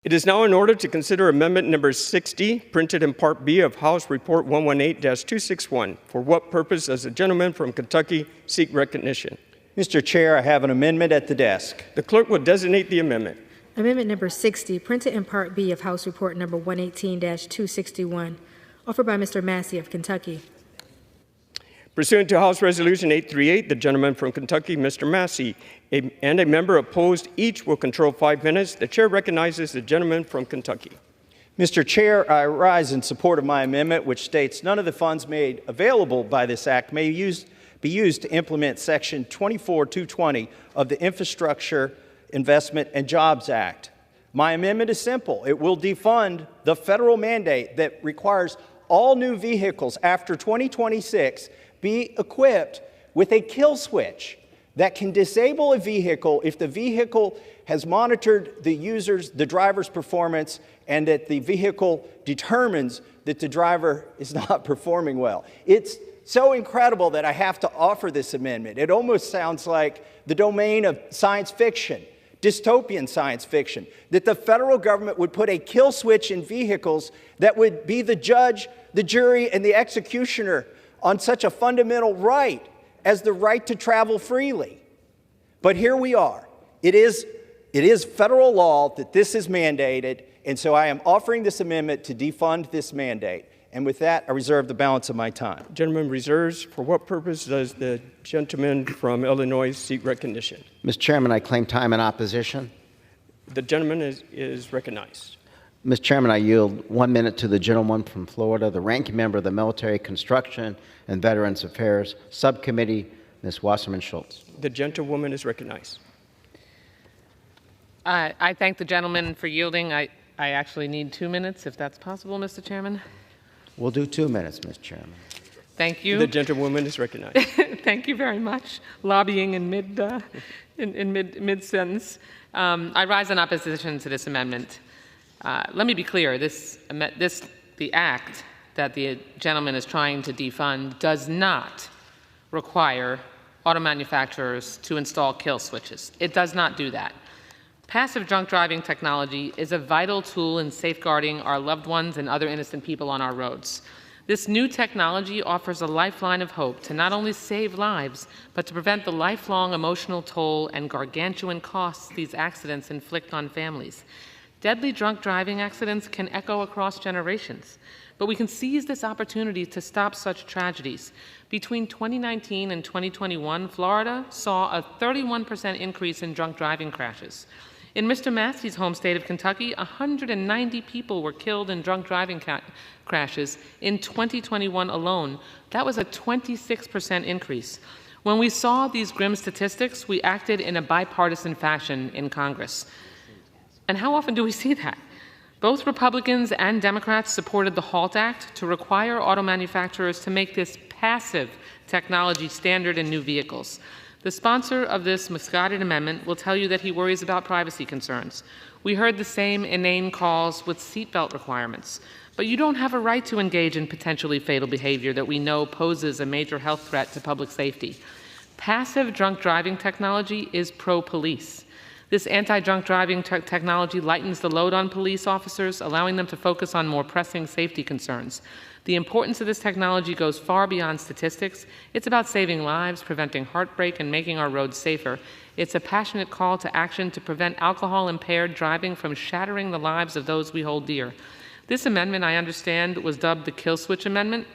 It is now in order to consider Amendment Number 60, printed in Part B of House Report 118-261. For what purpose does the gentleman from Kentucky seek recognition? Mr. Chair, I have an amendment at the desk. The clerk will designate the amendment. Amendment number 60, printed in Part B of House Report number 118-261, offered by Mr. Massie of Kentucky. Pursuant to House Resolution 838, the gentleman from Kentucky, Mr. Massie, and a member opposed, each will control 5 minutes. The chair recognizes the gentleman from Kentucky. Mr. Chair, I rise in support of my amendment, which states none of the funds made available by this act may be used to implement Section 24220 of the Infrastructure Investment and Jobs Act. My amendment is simple. It will defund the federal mandate that requires all new vehicles after 2026 be equipped with a kill switch that can disable a vehicle if the vehicle has monitored the driver's performance and that the vehicle determines that the driver is not performing well. It's so incredible that I have to offer this amendment. It almost sounds like the domain of science fiction, dystopian science fiction, that the federal government would put a kill switch in vehicles that would be the judge, the jury, and the executioner on such a fundamental right as the right to travel freely. But here we are. It is federal law that this is mandated, and so I am offering this amendment to defund this mandate. And with that, I reserve the balance of my time. Gentleman reserves. For what purpose does the gentleman from Illinois seek recognition? Mr. Chairman, I claim time in opposition. The gentleman is recognized. Mr. Chairman, I yield 1 minute to the gentleman from Florida, the ranking member of the Military Construction and Veterans Affairs Subcommittee, Ms. Wasserman Schultz. The gentlewoman is recognized. I thank the gentleman for yielding. I actually need 2 minutes, if that's possible, Mr. Chairman. We'll do 2 minutes, Mr. Chairman. Thank you. The gentlewoman is recognized. Thank you very much. Lobbying in mid-sentence. I rise in opposition to this amendment. Let me be clear. The act that the gentleman is trying to defund does not require auto manufacturers to install kill switches. It does not do that. Passive drunk driving technology is a vital tool in safeguarding our loved ones and other innocent people on our roads. This new technology offers a lifeline of hope to not only save lives, but to prevent the lifelong emotional toll and gargantuan costs these accidents inflict on families. Deadly drunk driving accidents can echo across generations, but we can seize this opportunity to stop such tragedies. Between 2019 and 2021, Florida saw a 31% increase in drunk driving crashes. In Mr. Massie's home state of Kentucky, 190 people were killed in drunk driving crashes in 2021 alone. That was a 26% increase. When we saw these grim statistics, we acted in a bipartisan fashion in Congress. And how often do we see that? Both Republicans and Democrats supported the HALT Act to require auto manufacturers to make this passive technology standard in new vehicles. The sponsor of this misguided amendment will tell you that he worries about privacy concerns. We heard the same inane calls with seatbelt requirements. But you don't have a right to engage in potentially fatal behavior that we know poses a major health threat to public safety. Passive drunk driving technology is pro-police. This anti-drunk driving technology lightens the load on police officers, allowing them to focus on more pressing safety concerns. The importance of this technology goes far beyond statistics. It's about saving lives, preventing heartbreak, and making our roads safer. It's a passionate call to action to prevent alcohol-impaired driving from shattering the lives of those we hold dear. This amendment, I understand, was dubbed the Kill Switch Amendment,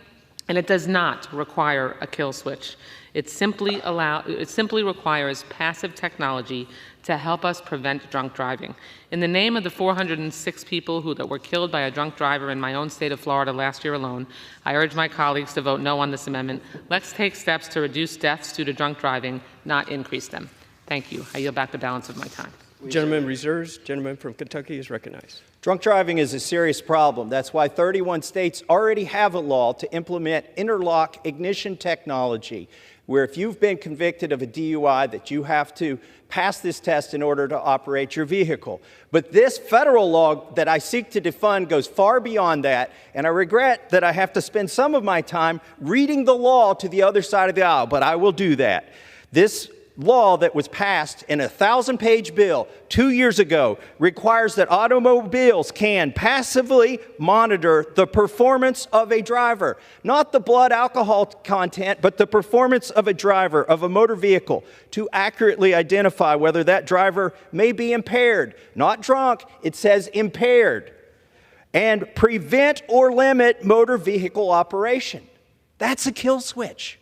and it does not require a kill switch. It simply requires passive technology to help us prevent drunk driving. In the name of the 406 people that were killed by a drunk driver in my own state of Florida last year alone, I urge my colleagues to vote no on this amendment. Let's take steps to reduce deaths due to drunk driving, not increase them. Thank you. I yield back the balance of my time. Gentleman reserves. Gentleman from Kentucky is recognized. Drunk driving is a serious problem. That's why 31 states already have a law to implement interlock ignition technology, where if you've been convicted of a DUI, that you have to pass this test in order to operate your vehicle. But this federal law that I seek to defund goes far beyond that, and I regret that I have to spend some of my time reading the law to the other side of the aisle, but I will do that. This law that was passed in a 1,000-page bill 2 years ago requires that automobiles can passively monitor the performance of a driver, not the blood alcohol content, but the performance of a driver of a motor vehicle to accurately identify whether that driver may be impaired, not drunk, it says impaired, and prevent or limit motor vehicle operation. That's a kill switch.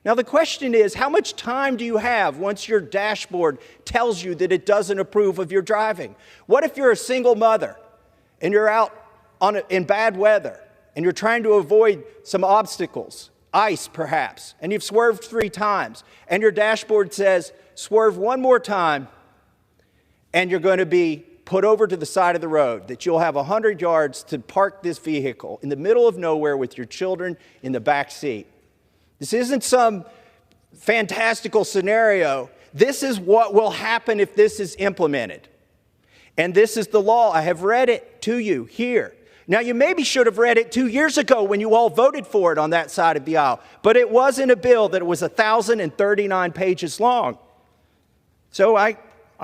Now, the question is, how much time do you have once your dashboard tells you that it doesn't approve of your driving? What if you're a single mother and you're out in bad weather and you're trying to avoid some obstacles, ice perhaps, and you've swerved 3 times, and your dashboard says, swerve 1 more time, and you're going to be put over to the side of the road, that you'll have 100 yards to park this vehicle in the middle of nowhere with your children in the back seat. This isn't some fantastical scenario. This is what will happen if this is implemented. And this is the law. I have read it to you here. Now, you maybe should have read it 2 years ago when you all voted for it on that side of the aisle, but it wasn't a bill that was 1,039 pages long. So I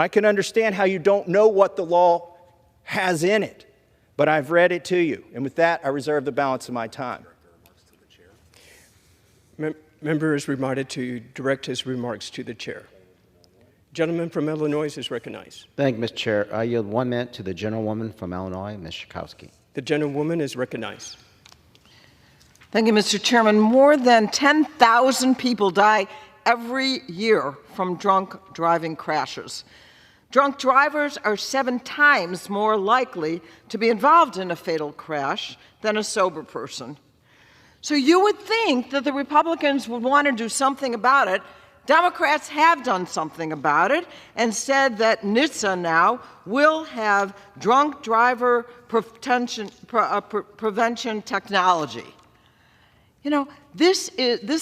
can understand how you don't know what the law has in it, but I've read it to you. And with that, I reserve the balance of my time. Member is reminded to direct his remarks to the chair. Gentleman from Illinois is recognized. Thank you, Mr. Chair. I yield 1 minute to the gentlewoman from Illinois, Ms. Schakowsky. The gentlewoman is recognized. Thank you, Mr. Chairman. More than 10,000 people die every year from drunk driving crashes. Drunk drivers are 7 times more likely to be involved in a fatal crash than a sober person. So you would think that the Republicans would want to do something about it. Democrats have done something about it and said that NHTSA now will have drunk driver prevention technology. You know, this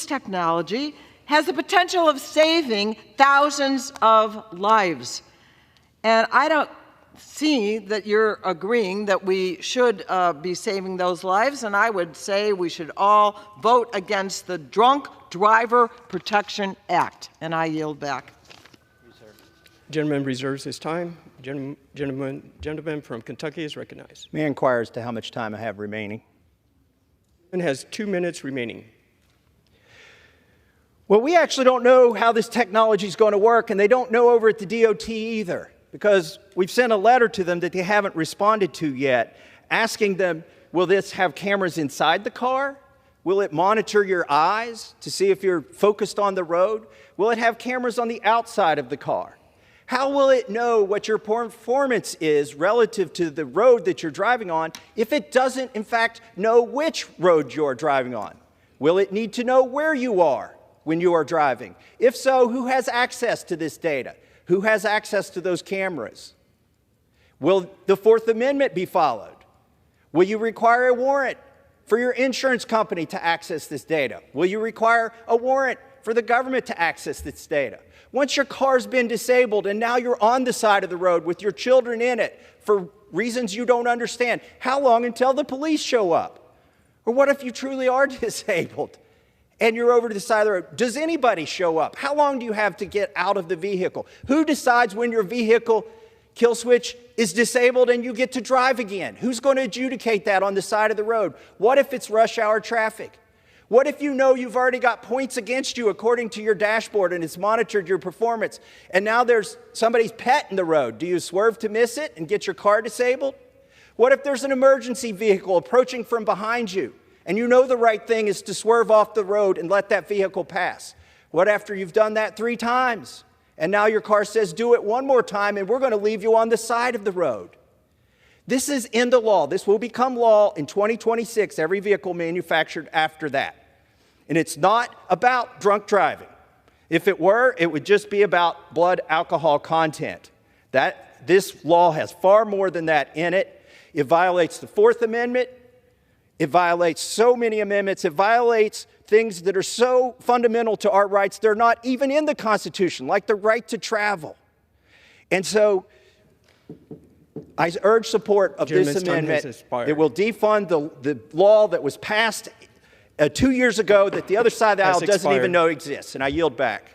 technology has the potential of saving thousands of lives. And I don't see that you're agreeing that we should be saving those lives, and I would say we should all vote against the Drunk Driver Protection Act. And I yield back. Gentleman reserves his time. Gentleman from Kentucky is recognized. May I inquire as to how much time I have remaining? And has 2 minutes remaining. Well, we actually don't know how this technology is going to work, and they don't know over at the DOT either, because we've sent a letter to them that they haven't responded to yet, asking them, will this have cameras inside the car? Will it monitor your eyes to see if you're focused on the road? Will it have cameras on the outside of the car? How will it know what your performance is relative to the road that you're driving on if it doesn't, in fact, know which road you're driving on? Will it need to know where you are when you are driving? If so, who has access to this data? Who has access to those cameras? Will the Fourth Amendment be followed? Will you require a warrant for your insurance company to access this data? Will you require a warrant for the government to access this data? Once your car's been disabled and now you're on the side of the road with your children in it for reasons you don't understand, how long until the police show up? Or what if you truly are disabled and you're over to the side of the road? Does anybody show up? How long do you have to get out of the vehicle? Who decides when your vehicle kill switch is disabled and you get to drive again? Who's going to adjudicate that on the side of the road? What if it's rush hour traffic? What if you know you've already got points against you according to your dashboard and it's monitored your performance, and now there's somebody's pet in the road? Do you swerve to miss it and get your car disabled? What if there's an emergency vehicle approaching from behind you and you know the right thing is to swerve off the road and let that vehicle pass? What after you've done that 3 times and now your car says do it 1 more time and we're going to leave you on the side of the road? This is in the law. This will become law in 2026, every vehicle manufactured after that. And it's not about drunk driving. If it were, it would just be about blood alcohol content. This law has far more than that in it. It violates the Fourth Amendment. It violates so many amendments. It violates things that are so fundamental to our rights. They're not even in the Constitution, like the right to travel. And so I urge support of this amendment. It will defund the law that was passed 2 years ago that the other side of the aisle doesn't even know exists. And I yield back.